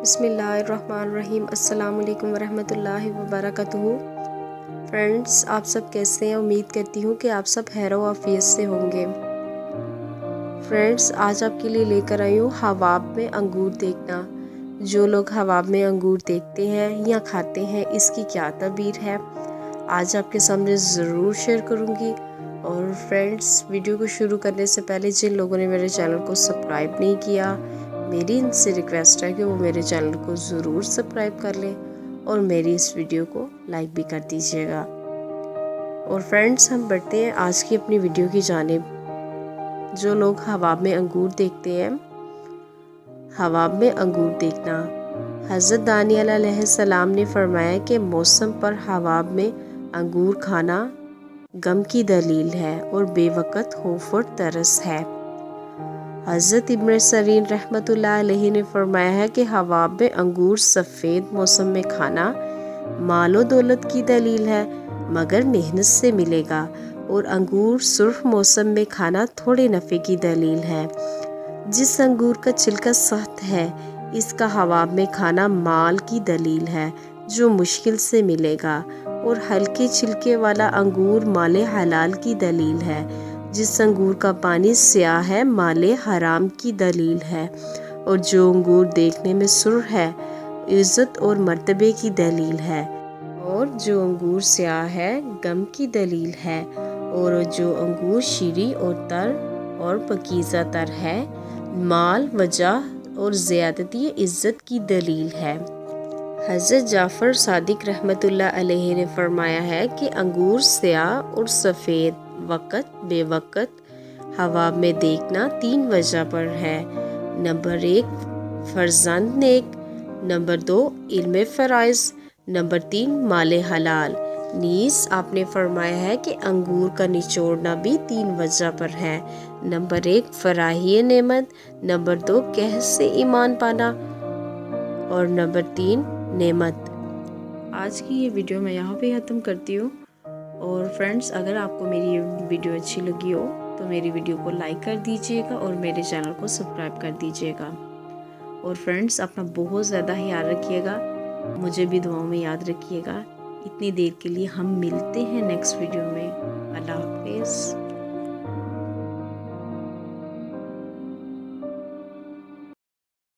बिस्मिल्लाहिर्रहमानिर्रहीम। अस्सलाम वालेकुम वरहमतुल्लाहि वबरकातुहू। फ्रेंड्स, आप सब कैसे हैं? उम्मीद करती हूँ कि आप सब खैर व आफियत से होंगे। फ्रेंड्स, आज आपके लिए लेकर आई हूँ हवाब में अंगूर देखना। जो लोग हवाब में अंगूर देखते हैं या खाते हैं, इसकी क्या तबीर है, आज आपके सामने ज़रूर शेयर करूँगी। और फ्रेंड्स, वीडियो को शुरू करने से पहले जिन लोगों ने मेरे चैनल को सब्सक्राइब नहीं किया, मेरी इनसे रिक्वेस्ट है कि वो मेरे चैनल को ज़रूर सब्सक्राइब कर लें और मेरी इस वीडियो को लाइक भी कर दीजिएगा। और फ्रेंड्स, हम बढ़ते हैं आज की अपनी वीडियो की जानिब। जो लोग हवाब में अंगूर देखते हैं, हवाब में अंगूर देखना। हज़रत दानियल अलैहिस्सलाम ने फरमाया कि मौसम पर हवाब में अंगूर खाना गम की दलील है और बेवक़्त खौफ और तरस है। हज़रत इब्न सरीन रहमतुल्लाह अलैहि ने फरमाया है कि हवाब में अंगूर सफ़ेद मौसम में खाना मालो दौलत की दलील है, मगर मेहनत से मिलेगा, और अंगूर सुर्ख मौसम में खाना थोड़े नफ़े की दलील है। जिस अंगूर का छिलका सख्त है, इसका हवाब में खाना माल की दलील है जो मुश्किल से मिलेगा, और हल्के छिलके वाला अंगूर माले हलाल की दलील है। जिस अंगूर का पानी स्याह है, माले हराम की दलील है, और जो अंगूर देखने में सुर्ख है, इज़्ज़त और मर्तबे की दलील है, और जो अंगूर स्याह है, गम की दलील है, और जो अंगूर शीरी और तर और पकीज़ा तर है, माल वजह और ज़्यादती इज़्ज़त की दलील है। हज़रत जाफ़र सादिक रहमतुल्लाह अलैहि ने फरमाया है कि अंगूर स्याह और सफ़ेद वक़्त बेवक़्त हवाब में देखना 3 वजह पर है। नंबर 1 फ़र्ज़ंद नेक, नंबर 2 इल्म फ़राइज़, नंबर 3 माले हलाल। नीस आपने फरमाया है कि अंगूर का निचोड़ना भी 3 वजह पर है। नंबर 1 फ़राही नेमत, नंबर 2 कहस से ईमान पाना, और नंबर 3 नेमत। आज की ये वीडियो मैं यहाँ पे ख़त्म करती हूँ। और फ्रेंड्स, अगर आपको मेरी ये वीडियो अच्छी लगी हो तो मेरी वीडियो को लाइक कर दीजिएगा और मेरे चैनल को सब्सक्राइब कर दीजिएगा। और फ्रेंड्स, अपना बहुत ज़्यादा ख्याल रखिएगा, मुझे भी दुआओं में याद रखिएगा। इतनी देर के लिए हम मिलते हैं नेक्स्ट वीडियो में। अल्लाह हाफ़िज़।